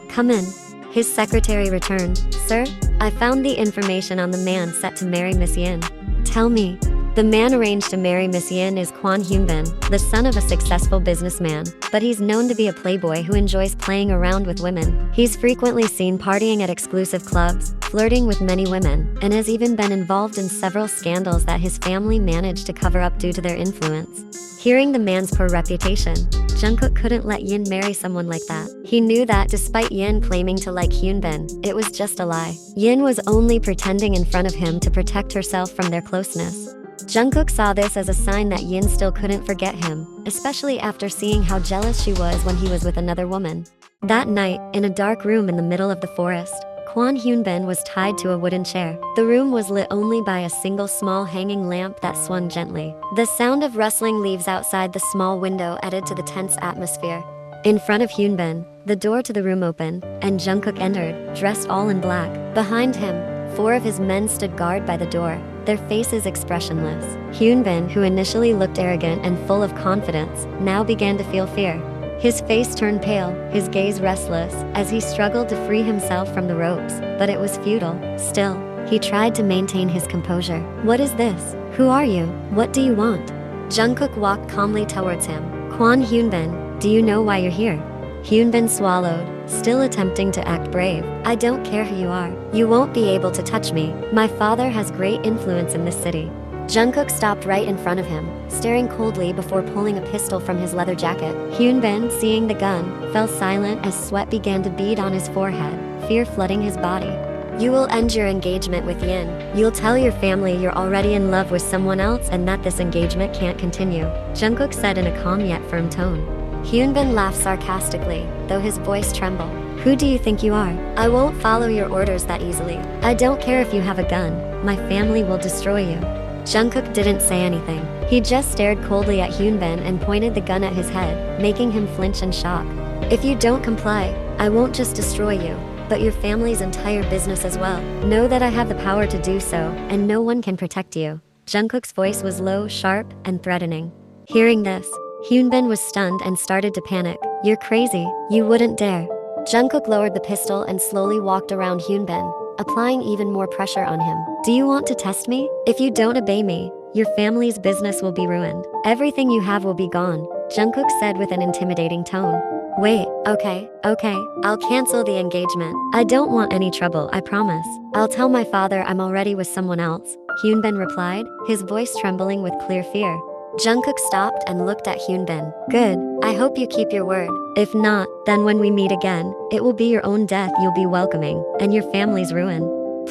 "Come in." His secretary returned. "Sir, I found the information on the man set to marry Miss Yin." "Tell me." "The man arranged to marry Miss Yin is Kwon Hyunbin, the son of a successful businessman, but he's known to be a playboy who enjoys playing around with women. He's frequently seen partying at exclusive clubs, flirting with many women, and has even been involved in several scandals that his family managed to cover up due to their influence." Hearing the man's poor reputation, Jungkook couldn't let Yin marry someone like that. He knew that despite Yin claiming to like Hyunbin, it was just a lie. Yin was only pretending in front of him to protect herself from their closeness. Jungkook saw this as a sign that Yin still couldn't forget him, especially after seeing how jealous she was when he was with another woman. That night, in a dark room in the middle of the forest, Kwon Hyunbin was tied to a wooden chair. The room was lit only by a single small hanging lamp that swung gently. The sound of rustling leaves outside the small window added to the tense atmosphere. In front of Hyunbin, the door to the room opened, and Jungkook entered, dressed all in black. Behind him, 4 of his men stood guard by the door, their faces expressionless. Hyunbin, who initially looked arrogant and full of confidence, now began to feel fear. His face turned pale, his gaze restless, as he struggled to free himself from the ropes, but it was futile. Still, he tried to maintain his composure. "What is this? Who are you? What do you want?" Jungkook walked calmly towards him. "Kwon Hyunbin, do you know why you're here?" Hyunbin swallowed, still attempting to act brave. "I don't care who you are. You won't be able to touch me. My father has great influence in this city." Jungkook stopped right in front of him, staring coldly before pulling a pistol from his leather jacket. Hyunbin, seeing the gun, fell silent as sweat began to bead on his forehead, fear flooding his body. "You will end your engagement with Yin. You'll tell your family you're already in love with someone else and that this engagement can't continue," Jungkook said in a calm yet firm tone. Hyunbin laughed sarcastically, though his voice trembled. Who do you think you are? I won't follow your orders that easily. I don't care if you have a gun. My family will destroy you. Jungkook didn't say anything. He just stared coldly at Hyunbin and pointed the gun at his head, making him flinch in shock. If you don't comply, I won't just destroy you, but your family's entire business as well. Know that I have the power to do so, and no one can protect you. Jungkook's voice was low, sharp, and threatening. Hearing this, Hyunbin was stunned and started to panic. You're crazy. You wouldn't dare. Jungkook lowered the pistol and slowly walked around Hyunbin, applying even more pressure on him. Do you want to test me? If you don't obey me, your family's business will be ruined. Everything you have will be gone, Jungkook said with an intimidating tone. Wait, okay, I'll cancel the engagement. I don't want any trouble, I promise. I'll tell my father I'm already with someone else, Hyunbin replied, his voice trembling with clear fear. Jungkook stopped and looked at Hyunbin. Good, I hope you keep your word. If not, then when we meet again, it will be your own death you'll be welcoming, and your family's ruin.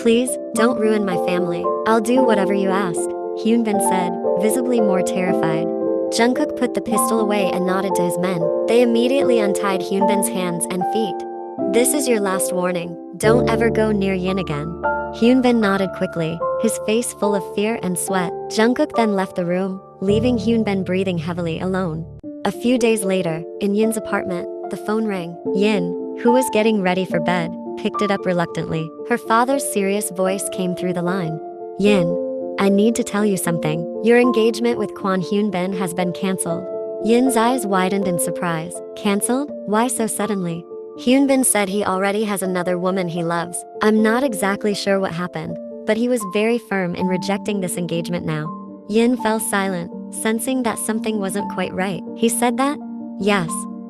Please, don't ruin my family. I'll do whatever you ask, Hyunbin said, visibly more terrified. Jungkook put the pistol away and nodded to his men. They immediately untied Hyunbin's hands and feet. This is your last warning. Don't ever go near Yin again. Hyunbin nodded quickly, his face full of fear and sweat. Jungkook then left the room, leaving Hyunbin breathing heavily alone. A few days later, in Yin's apartment, the phone rang. Yin, who was getting ready for bed, picked it up reluctantly. Her father's serious voice came through the line. Yin, I need to tell you something. Your engagement with Kwon Hyunbin has been cancelled. Yin's eyes widened in surprise. Cancelled? Why so suddenly? Hyunbin said he already has another woman he loves. I'm not exactly sure what happened, but he was very firm in rejecting this engagement now. Yin fell silent, sensing that something wasn't quite right. He said that? Yes.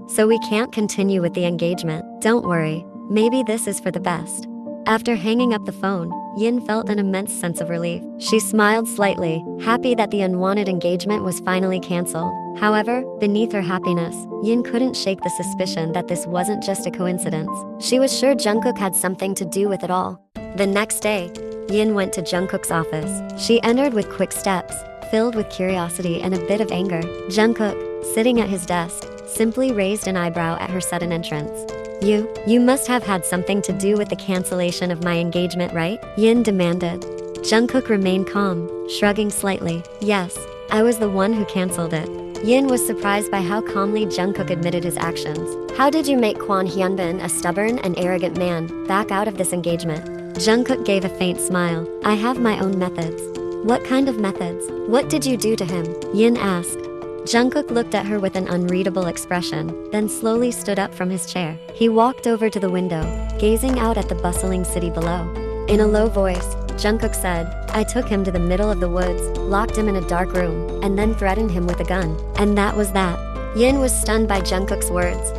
So we can't continue with the engagement. Don't worry. Maybe this is for the best. After hanging up the phone, Yin felt an immense sense of relief. She smiled slightly, happy that the unwanted engagement was finally cancelled. However, beneath her happiness, Yin couldn't shake the suspicion that this wasn't just a coincidence. She was sure Jungkook had something to do with it all. The next day, Yin went to Jungkook's office. She entered with quick steps, filled with curiosity and a bit of anger. Jungkook, sitting at his desk, simply raised an eyebrow at her sudden entrance. You must have had something to do with the cancellation of my engagement, right? Yin demanded. Jungkook remained calm, shrugging slightly. Yes, I was the one who cancelled it. Yin was surprised by how calmly Jungkook admitted his actions. How did you make Kwon Hyunbin, a stubborn and arrogant man, back out of this engagement? Jungkook gave a faint smile. I have my own methods. What kind of methods? What did you do to him? Yin asked. Jungkook looked at her with an unreadable expression, then slowly stood up from his chair. He walked over to the window, gazing out at the bustling city below. In a low voice, Jungkook said, I took him to the middle of the woods, locked him in a dark room, and then threatened him with a gun. And that was that. Yin was stunned by Jungkook's words.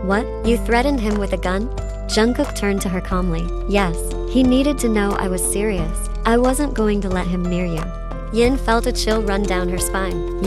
What? You threatened him with a gun? Jungkook turned to her calmly. Yes, he needed to know I was serious. I wasn't going to let him near you. Yin felt a chill run down her spine.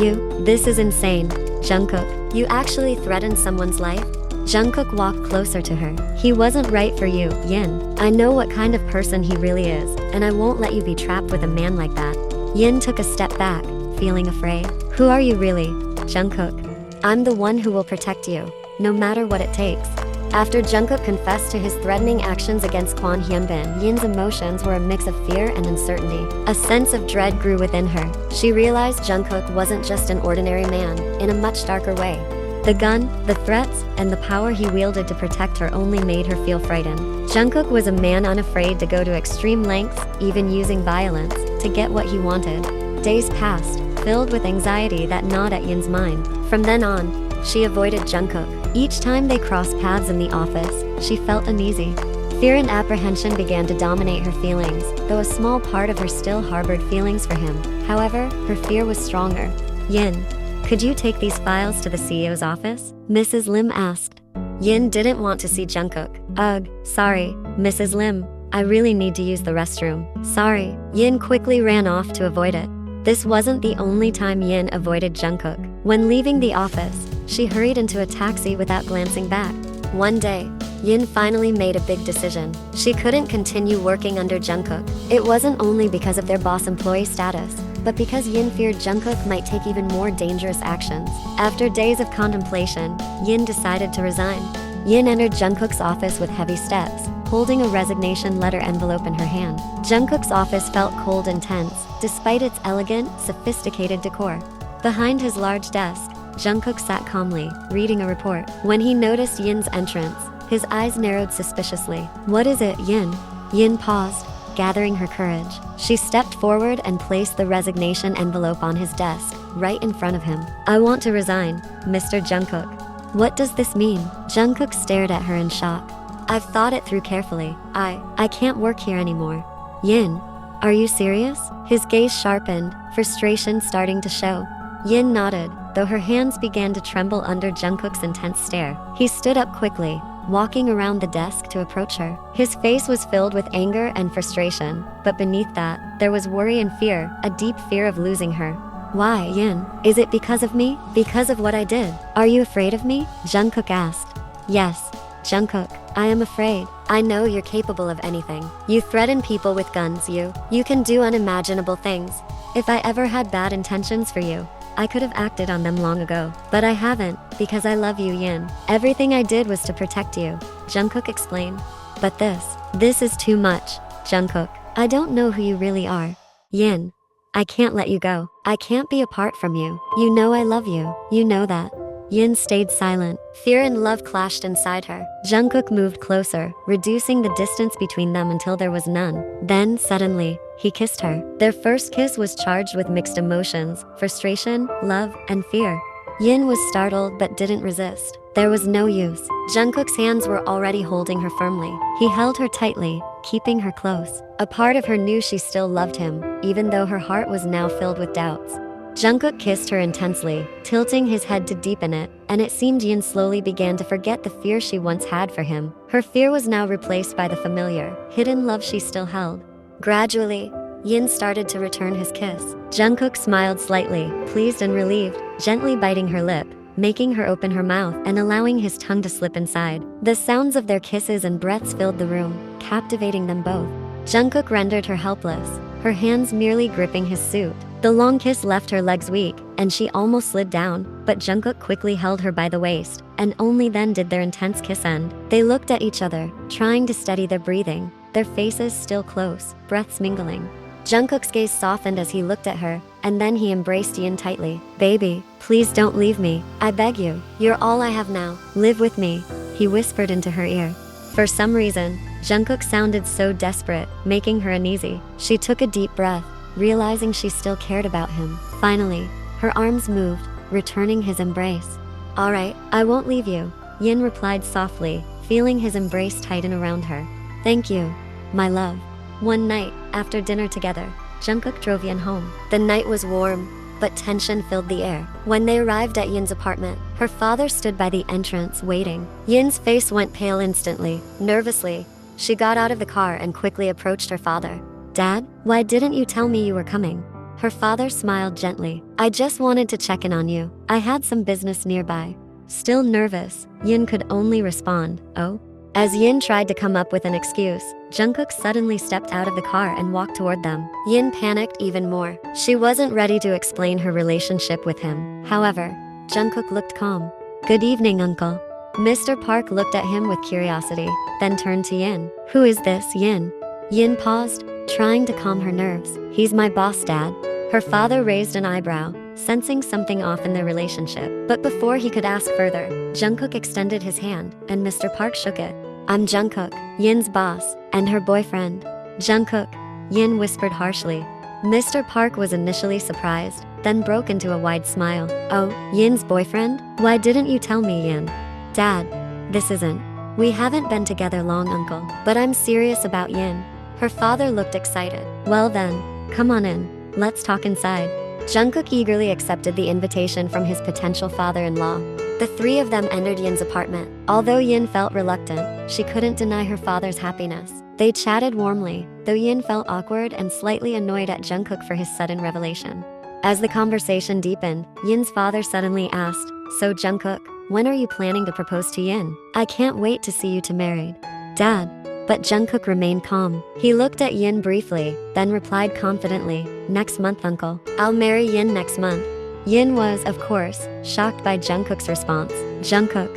This is insane. Jungkook, you actually threatened someone's life? Jungkook walked closer to her. He wasn't right for you, Yin. I know what kind of person he really is, and I won't let you be trapped with a man like that. Yin took a step back, feeling afraid. Who are you really, Jungkook? I'm the one who will protect you, no matter what it takes. After Jungkook confessed to his threatening actions against Kwon Hyunbin, Yin's emotions were a mix of fear and uncertainty. A sense of dread grew within her. She realized Jungkook wasn't just an ordinary man, in a much darker way. The gun, the threats, and the power he wielded to protect her only made her feel frightened. Jungkook was a man unafraid to go to extreme lengths, even using violence, to get what he wanted. Days passed, filled with anxiety that gnawed at Yin's mind. From then on, she avoided Jungkook. Each time they crossed paths in the office, she felt uneasy. Fear and apprehension began to dominate her feelings, though a small part of her still harbored feelings for him. However, her fear was stronger. Yin, could you take these files to the CEO's office? Mrs. Lim asked. Yin didn't want to see Jungkook. Ugh, sorry, Mrs. Lim. I really need to use the restroom. Sorry. Yin quickly ran off to avoid it. This wasn't the only time Yin avoided Jungkook. When leaving the office, she hurried into a taxi without glancing back. One day, Yin finally made a big decision. She couldn't continue working under Jungkook. It wasn't only because of their boss-employee status, but because Yin feared Jungkook might take even more dangerous actions. After days of contemplation, Yin decided to resign. Yin entered Jungkook's office with heavy steps, holding a resignation letter envelope in her hand. Jungkook's office felt cold and tense, despite its elegant, sophisticated decor. Behind his large desk, Jungkook sat calmly, reading a report. When he noticed Yin's entrance, his eyes narrowed suspiciously. "What is it, Yin?" Yin paused, gathering her courage. She stepped forward and placed the resignation envelope on his desk, right in front of him. "I want to resign, Mr. Jungkook." "What does this mean?" Jungkook stared at her in shock. "I've thought it through carefully. I can't work here anymore." "Yin, are you serious?" His gaze sharpened, frustration starting to show. Yin nodded, though her hands began to tremble under Jungkook's intense stare. He stood up quickly, walking around the desk to approach her. His face was filled with anger and frustration, but beneath that, there was worry and fear, a deep fear of losing her. "Why, Yin? Is it because of me? Because of what I did? Are you afraid of me?" Jungkook asked. "Yes, Jungkook, I am afraid. I know you're capable of anything. You threaten people with guns, you can do unimaginable things. If I ever had bad intentions for you, I could have acted on them long ago. But I haven't, because I love you, Yin. Everything I did was to protect you," Jungkook explained. "But this is too much, Jungkook. I don't know who you really are. Yin, I can't let you go. I can't be apart from you. You know I love you. You know that." Yin stayed silent. Fear and love clashed inside her. Jungkook moved closer, reducing the distance between them until there was none. Then, suddenly, he kissed her. Their first kiss was charged with mixed emotions, frustration, love, and fear. Yin was startled but didn't resist. There was no use. Jungkook's hands were already holding her firmly. He held her tightly, keeping her close. A part of her knew she still loved him, even though her heart was now filled with doubts. Jungkook kissed her intensely, tilting his head to deepen it, and it seemed Yin slowly began to forget the fear she once had for him. Her fear was now replaced by the familiar, hidden love she still held. Gradually, Yin started to return his kiss. Jungkook smiled slightly, pleased and relieved, gently biting her lip, making her open her mouth and allowing his tongue to slip inside. The sounds of their kisses and breaths filled the room, captivating them both. Jungkook rendered her helpless, her hands merely gripping his suit. The long kiss left her legs weak, and she almost slid down, but Jungkook quickly held her by the waist, and only then did their intense kiss end. They looked at each other, trying to steady their breathing, their faces still close, breaths mingling. Jungkook's gaze softened as he looked at her, and then he embraced Yin tightly. "Baby, please don't leave me. I beg you. You're all I have now. Live with me," he whispered into her ear. For some reason, Jungkook sounded so desperate, making her uneasy. She took a deep breath, realizing she still cared about him. Finally, her arms moved, returning his embrace. "All right, I won't leave you," Yin replied softly, feeling his embrace tighten around her. "Thank you, my love." One night, after dinner together, Jungkook drove Yin home. The night was warm, but tension filled the air. When they arrived at Yin's apartment, her father stood by the entrance, waiting. Yin's face went pale instantly. Nervously, she got out of the car and quickly approached her father. "Dad, why didn't you tell me you were coming?" Her father smiled gently. "I just wanted to check in on you. I had some business nearby." Still nervous, Yin could only respond, "Oh?" As Yin tried to come up with an excuse, Jungkook suddenly stepped out of the car and walked toward them. Yin panicked even more. She wasn't ready to explain her relationship with him. However, Jungkook looked calm. "Good evening, uncle." Mr. Park looked at him with curiosity, then turned to Yin. "Who is this, Yin?" Yin paused, trying to calm her nerves. "He's my boss, Dad." Her father raised an eyebrow, sensing something off in their relationship. But before he could ask further, Jungkook extended his hand, and Mr. Park shook it. "I'm Jungkook, Yin's boss, and her boyfriend." "Jungkook," Yin whispered harshly. Mr. Park was initially surprised, then broke into a wide smile. "Oh, Yin's boyfriend? Why didn't you tell me, Yin?" "Dad, this isn't. We haven't been together long, uncle, but I'm serious about Yin." Her father looked excited. "Well then, come on in. Let's talk inside." Jungkook eagerly accepted the invitation from his potential father-in-law. The three of them entered Yin's apartment. Although Yin felt reluctant, she couldn't deny her father's happiness. They chatted warmly, though Yin felt awkward and slightly annoyed at Jungkook for his sudden revelation. As the conversation deepened, Yin's father suddenly asked, "So Jungkook, when are you planning to propose to Yin? I can't wait to see you two married." "Dad." But Jungkook remained calm. He looked at Yin briefly, then replied confidently, "Next month, uncle. I'll marry Yin next month." Yin was, of course, shocked by Jungkook's response. Jungkook.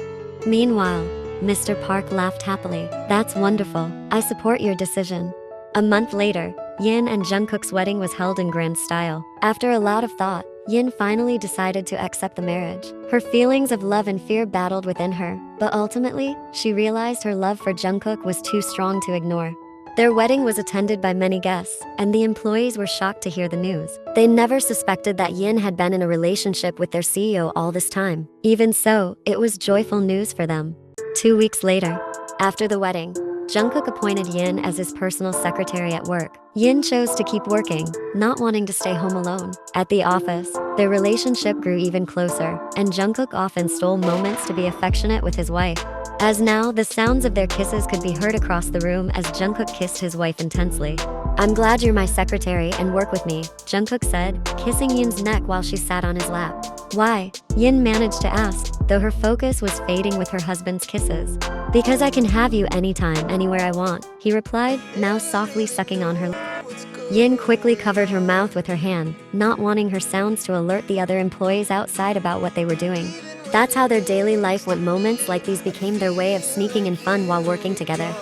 Meanwhile, Mr. Park laughed happily. That's wonderful. I support your decision. A month later, Yin and Jungkook's wedding was held in grand style. After a lot of thought, Yin finally decided to accept the marriage. Her feelings of love and fear battled within her, but ultimately, she realized her love for Jungkook was too strong to ignore. Their wedding was attended by many guests, and the employees were shocked to hear the news. They never suspected that Yin had been in a relationship with their CEO all this time. Even so, it was joyful news for them. 2 weeks later, after the wedding, Jungkook appointed Yin as his personal secretary at work. Yin chose to keep working, not wanting to stay home alone. At the office, their relationship grew even closer, and Jungkook often stole moments to be affectionate with his wife. As now, the sounds of their kisses could be heard across the room as Jungkook kissed his wife intensely. I'm glad you're my secretary and work with me, Jungkook said, kissing Yin's neck while she sat on his lap. Why? Yin managed to ask, though her focus was fading with her husband's kisses. Because I can have you anytime, anywhere I want, he replied, now softly sucking on her lips. Yin quickly covered her mouth with her hand, not wanting her sounds to alert the other employees outside about what they were doing. That's how their daily life went. Moments like these became their way of sneaking in fun while working together.